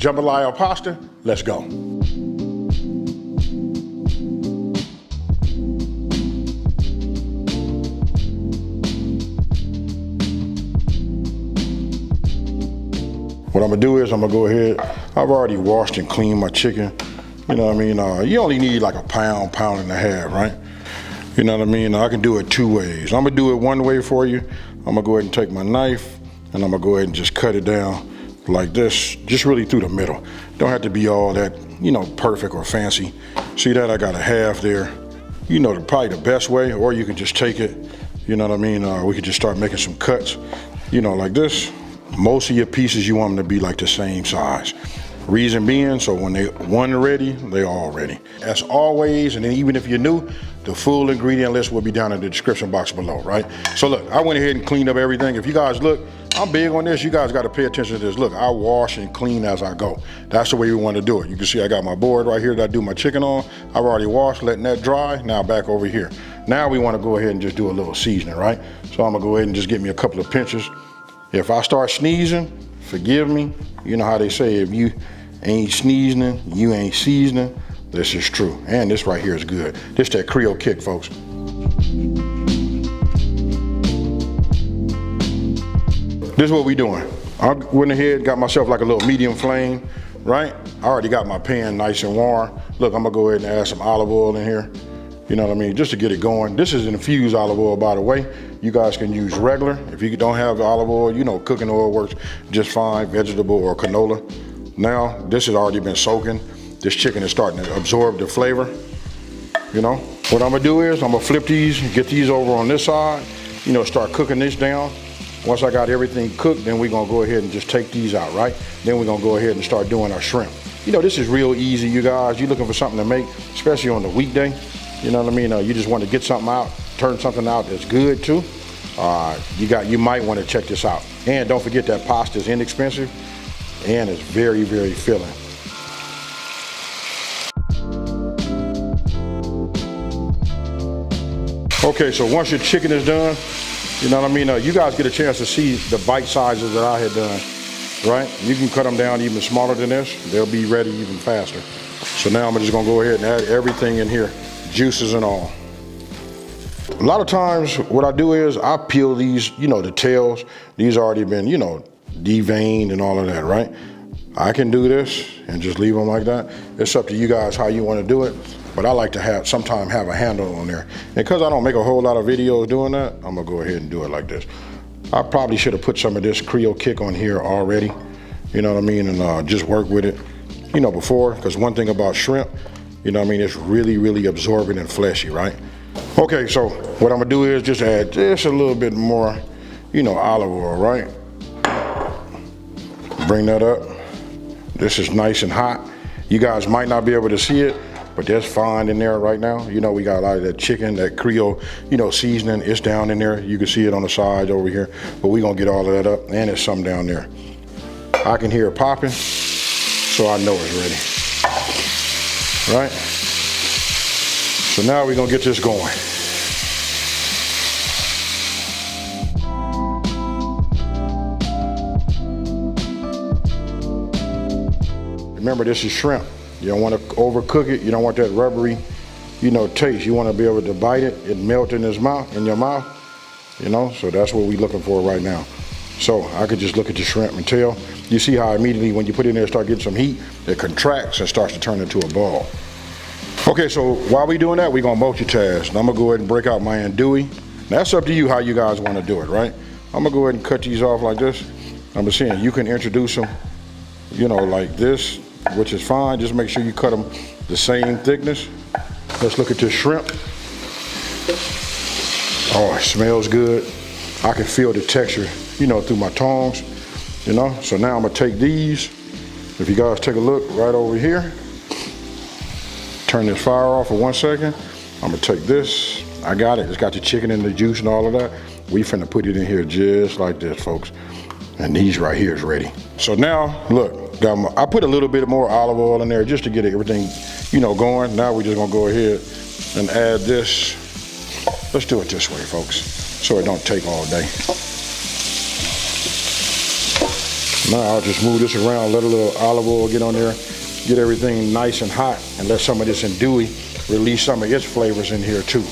jambalaya pasta. Let's go. What I'm gonna do is I'm gonna go ahead, I've already washed and cleaned my chicken. You know what I mean? You only need like a pound, pound and a half, right? You know what I mean? I can do it two ways. I'm gonna do it one way for you. I'm gonna go ahead and take my knife and I'm gonna go ahead and just cut it down like this, just really through the middle. Don't have to be all that, you know, perfect or fancy. See that? I got a half there. You know, probably the best way, or you can just take it, you know what I mean? We could just start making some cuts, you know, like this. Most of your pieces, you want them to be like the same size. Reason being, so when they one ready, they all ready. As always, and then even if you're new, the full ingredient list will be down in the description box below, right? So look, I went ahead and cleaned up everything. If you guys look, I'm big on this. You guys got to pay attention to this. Look, I wash and clean as I go. That's the way we want to do it. You can see I got my board right here that I do my chicken on. I've already washed, letting that dry. Now back over here. Now we want to go ahead and just do a little seasoning, right? So I'm gonna go ahead and just get me a couple of pinches. If I start sneezing, forgive me. You know how they say, if you ain't sneezing, you ain't seasoning. This is true. And this right here is good. This that Creole Kick, folks. This is what we doing. I went ahead, got myself like a little medium flame, right? I already got my pan nice and warm. Look, I'm gonna go ahead and add some olive oil in here. You know what I mean? Just to get it going. This is infused olive oil, by the way. You guys can use regular. If you don't have olive oil, you know, cooking oil works just fine, vegetable or canola. Now, this has already been soaking. This chicken is starting to absorb the flavor, you know? What I'm gonna do is I'm gonna flip these, get these over on this side, you know, start cooking this down. Once I got everything cooked, then we're gonna go ahead and just take these out, right? Then we're gonna go ahead and start doing our shrimp. You know, this is real easy, you guys. You're looking for something to make, especially on the weekday. You know what I mean? You just want to get something out, turn something out that's good too. You might want to check this out. And don't forget that pasta is inexpensive and it's very, very filling. Okay, so once your chicken is done, you know what I mean? You guys get a chance to see the bite sizes that I had done, right? You can cut them down even smaller than this. They'll be ready even faster. So now I'm just gonna go ahead and add everything in here, juices and all. A lot of times what I do is I peel these, you know, the tails. These already been, you know, deveined and all of that, right? I can do this and just leave them like that. It's up to you guys how you want to do it. But I like to sometimes have a handle on there. And because I don't make a whole lot of videos doing that, I'm gonna go ahead and do it like this. I probably should have put some of this Creole Kick on here already, you know what I mean, and just work with it, you know, before. Because one thing about shrimp, you know what I mean, it's really, really absorbent and fleshy, right? Okay, so what I'm gonna do is just add just a little bit more, you know, olive oil, right? Bring that up. This is nice and hot. You guys might not be able to see it, but that's fine in there right now. You know, we got a lot of that chicken, that Creole, you know, seasoning. It's down in there. You can see it on the sides over here, but we're gonna get all of that up, and there's some down there. I can hear it popping, so I know it's ready, right? So now we're gonna get this going. Remember, this is shrimp. You don't want to overcook it. You don't want that rubbery, you know, taste. You want to be able to bite it. It melt in your mouth, you know. So that's what we're looking for right now. So I could just look at the shrimp and tell. You see how immediately when you put it in there, start getting some heat, it contracts and starts to turn into a ball. Okay, so while we doing that, we're gonna multitask. Now I'm gonna go ahead and break out my andouille. Now that's up to you how you guys want to do it, right? I'm gonna go ahead and cut these off like this. I'm just saying you can introduce them, you know, like this, which is fine. Just make sure you cut them the same thickness. Let's look at this shrimp. Oh, it smells good. I can feel the texture, you know, through my tongs, you know. So now I'm gonna take these. If you guys take a look right over here, turn this fire off for 1 second. I'm gonna take this. I got it. It's got the chicken and the juice and all of that. We finna put it in here just like this, folks. And these right here is ready. So now, look, I put a little bit more olive oil in there just to get everything, you know, going. Now we're just gonna go ahead and add this. Let's do it this way, folks, so it don't take all day. Now I'll just move this around, let a little olive oil get on there, get everything nice and hot, and let some of this andouille release some of its flavors in here too.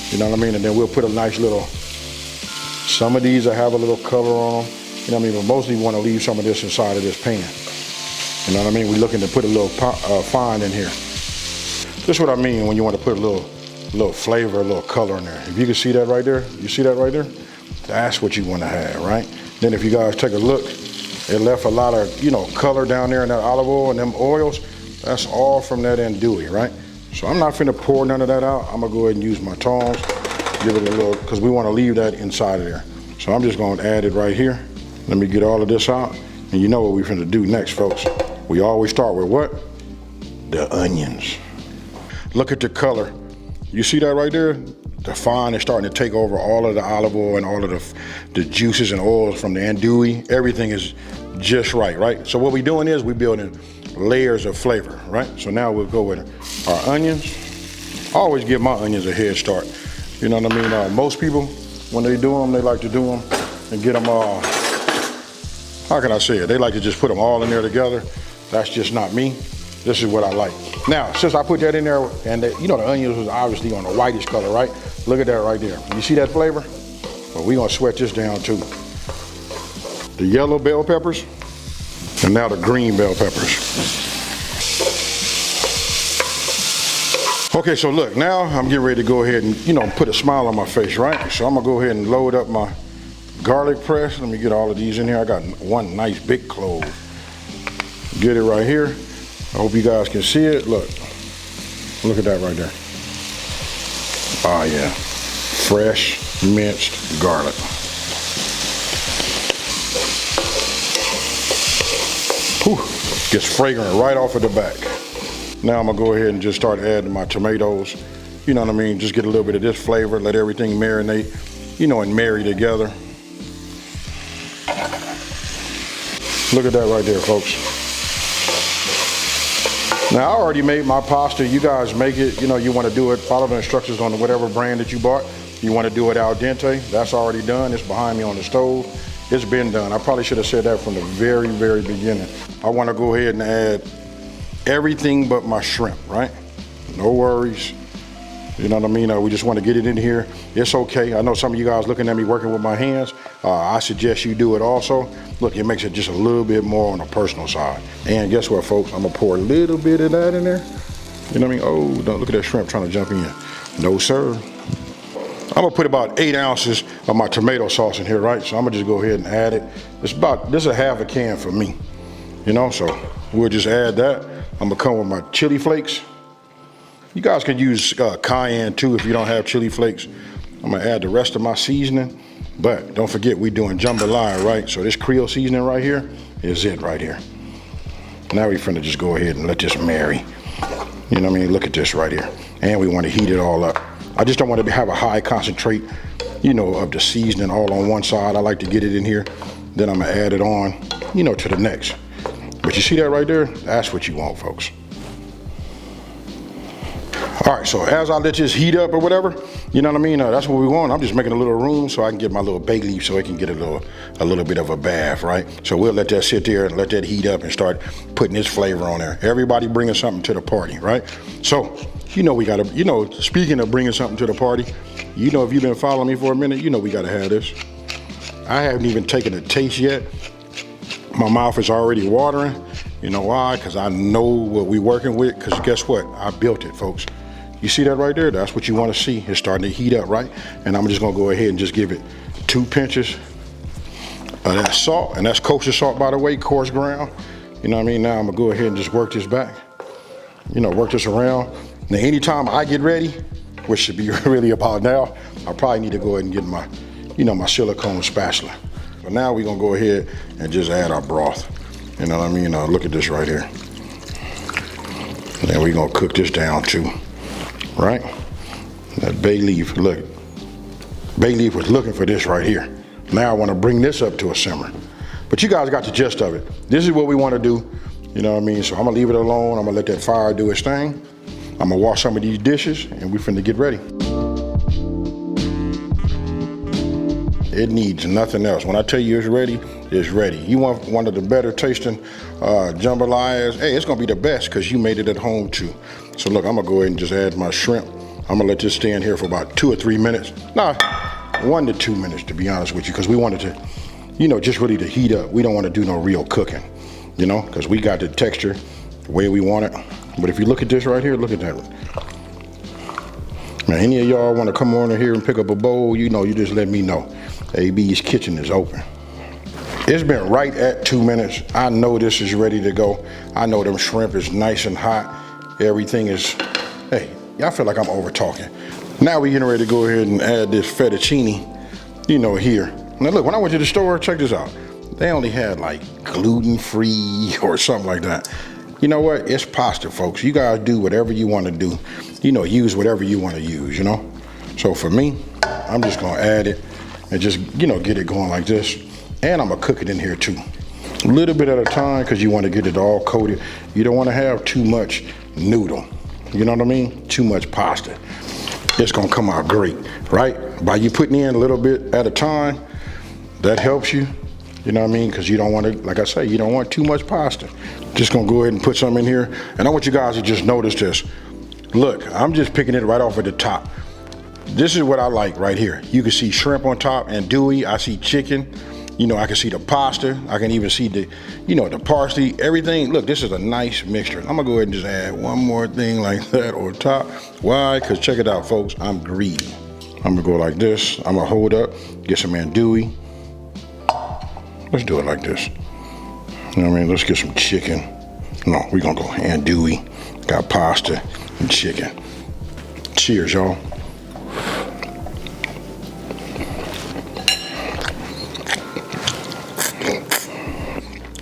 You know what I mean? And then we'll put a nice little, some of these will have a little color on them. You know what I mean? But mostly we want to leave some of this inside of this pan. You know what I mean? We're looking to put a little fine in here. This is what I mean when you want to put a little flavor, a little color in there. If you can see that right there, you see that right there? That's what you want to have, right? Then if you guys take a look, it left a lot of, you know, color down there in that olive oil and them oils. That's all from that andouille, right? So I'm not finna pour none of that out. I'm gonna go ahead and use my tongs, give it a little, because we want to leave that inside of there. So I'm just gonna add it right here. Let me get all of this out. And you know what we're finna do next, folks. We always start with what? The onions. Look at the color. You see that right there? The fine is starting to take over all of the olive oil and all of the juices and oils from the andouille. Everything is just right, right? So what we're doing is we're building layers of flavor, right? So now we'll go with our onions. I always give my onions a head start. You know what I mean? Most people, when they do them, they like to do them and get them all, how can I say it? They like to just put them all in there together. That's just not me. This is what I like. Now, since I put that in there, and you know the onions was obviously on the whitish color, right? Look at that right there. You see that flavor? Well, we're gonna sweat this down too. The yellow bell peppers, and now the green bell peppers. Okay, so look, now I'm getting ready to go ahead and, you know, put a smile on my face, right? So I'm gonna go ahead and load up my garlic press. Let me get all of these in here. I got one nice big clove. Get it right here. I hope you guys can see it. Look at that right there. Oh yeah, fresh minced garlic. Whew, gets fragrant right off of the back. Now I'm gonna go ahead and just start adding my tomatoes. You know what I mean? Just get a little bit of this flavor, let everything marinate, you know, and marry together. Look at that right there, folks. Now, I already made my pasta. You guys make it, you know, you want to do it, follow the instructions on whatever brand that you bought. You want to do it al dente. That's already done. It's behind me on the stove. It's been done. I probably should have said that from the very, very beginning. I want to go ahead and add everything but my shrimp, right? No worries. You know what I mean? We just want to get it in here. It's okay. I know some of you guys looking at me working with my hands. I suggest you do it also. Look, it makes it just a little bit more on the personal side. And guess what, folks? I'm gonna pour a little bit of that in there. You know what I mean? Oh, don't look at that shrimp trying to jump in. No, sir. I'm gonna put about 8 ounces of my tomato sauce in here, right? So I'm gonna just go ahead and add it. This is a half a can for me. You know, so we'll just add that. I'm gonna come with my chili flakes. You guys can use cayenne too if you don't have chili flakes. I'm gonna add the rest of my seasoning, but don't forget we're doing jambalaya, right? So this Creole seasoning right here is it right here. Now we're finna just go ahead and let this marry. You know what I mean? Look at this right here. And we want to heat it all up. I just don't want to have a high concentrate, you know, of the seasoning all on one side. I like to get it in here. Then I'm gonna add it on, you know, to the next. But you see that right there? That's what you want, folks. All right, so as I let this heat up or whatever, you know what I mean? That's what we want. I'm just making a little room so I can get my little bay leaf so it can get a little bit of a bath, right? So we'll let that sit there and let that heat up and start putting its flavor on there. Everybody bringing something to the party, right? So, you know, we gotta, you know, speaking of bringing something to the party, you know, if you've been following me for a minute, you know we gotta have this. I haven't even taken a taste yet. My mouth is already watering. You know why? Because I know what we're working with, because guess what? I built it, folks. You see that right there? That's what you want to see. It's starting to heat up, right? And I'm just gonna go ahead and just give it 2 pinches of that salt, and that's kosher salt, by the way, coarse ground. You know what I mean? Now I'm gonna go ahead and just work this back. You know, work this around. Now, anytime I get ready, which should be really about now, I probably need to go ahead and get my, you know, my silicone spatula. So now we're gonna go ahead and just add our broth. You know what I mean? Look at this right here. And then we're gonna cook this down too. Right? That bay leaf, look. Bay leaf was looking for this right here. Now I want to bring this up to a simmer. But you guys got the gist of it. This is what we want to do. You know what I mean? So I'm going to leave it alone. I'm going to let that fire do its thing. I'm going to wash some of these dishes and we finna get ready. It needs nothing else. When I tell you it's ready, it's ready. You want one of the better tasting jambalayas? Hey, it's gonna be the best because you made it at home too. So look, I'm gonna go ahead and just add my shrimp. I'm gonna let this stand here for about 2 or 3 minutes. Nah, 1 to 2 minutes to be honest with you, because we wanted to, you know, just really to heat up. We don't want to do no real cooking, you know, because we got the texture the way we want it. But if you look at this right here, look at that. Now, any of y'all want to come on in here and pick up a bowl, you know, you just let me know. AB's Kitchen is open. It's been right at 2 minutes. I know this is ready to go. I know them shrimp is nice and hot. Everything is, hey, y'all feel like I'm over talking. Now we're getting ready to go ahead and add this fettuccine, you know, here. Now look, when I went to the store, check this out. They only had like gluten-free or something like that. You know what? It's pasta, folks. You guys do whatever you want to do. You know, use whatever you want to use, you know? So for me, I'm just gonna add it and just, you know, get it going like this. And I'm gonna cook it in here too. A little bit at a time because you want to get it all coated. You don't want to have too much noodle. You know what I mean? Too much pasta. It's gonna come out great, right? By you putting in a little bit at a time, that helps you. You know what I mean? Because you don't want to, like I say, you don't want too much pasta. Just gonna go ahead and put some in here. And I want you guys to just notice this. Look, I'm just picking it right off at the top. This is what I like right here. You can see shrimp on top, andouille. I see chicken. You know, I can see the pasta. I can even see the, you know, the parsley, everything. Look, this is a nice mixture. I'm gonna go ahead and just add one more thing like that on top. Why? Because check it out, folks. I'm greedy. I'm gonna go like this. I'm gonna hold up, get some andouille. Let's do it like this. You know what I mean? Let's get some chicken. No, we're gonna go andouille. Got pasta and chicken. Cheers, y'all.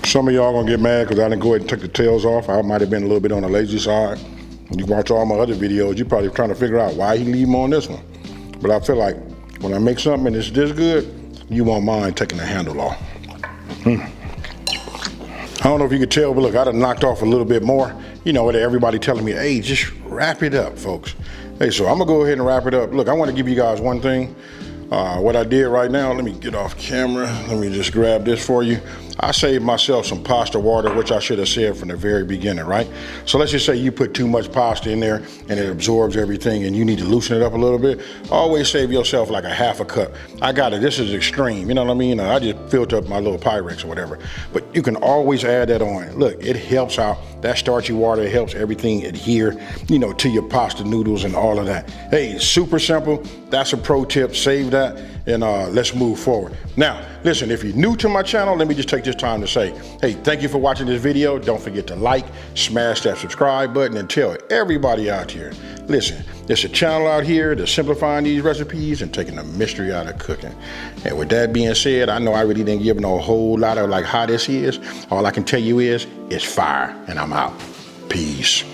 Some of y'all gonna get mad because I didn't go ahead and take the tails off. I might have been a little bit on the lazy side. When you watch all my other videos, you're probably trying to figure out why he leave them on this one. But I feel like when I make something and it's this good, you won't mind taking the handle off. I don't know if you could tell, but look, I done knocked off a little bit more. You know, everybody telling me, hey, just wrap it up, folks. Hey, so I'm gonna go ahead and wrap it up. Look, I wanna give you guys one thing. What I did right now, let me get off camera. Let me just grab this for you. I saved myself some pasta water, which I should have said from the very beginning, right? So let's just say you put too much pasta in there and it absorbs everything and you need to loosen it up a little bit. Always save yourself like a half a cup. I got it, this is extreme, you know what I mean? I just filled up my little Pyrex or whatever. But you can always add that on. Look, it helps out. That starchy water, it helps everything adhere, you know, to your pasta noodles and all of that. Hey, super simple. That's a pro tip, save that, and let's move forward. Now, listen, if you're new to my channel, let me just take this time to say, hey, thank you for watching this video. Don't forget to like, smash that subscribe button, and tell everybody out here, listen, there's a channel out here that's simplifying these recipes and taking the mystery out of cooking. And with that being said, I know I really didn't give no whole lot of like how this is. All I can tell you is, it's fire, and I'm out. Peace.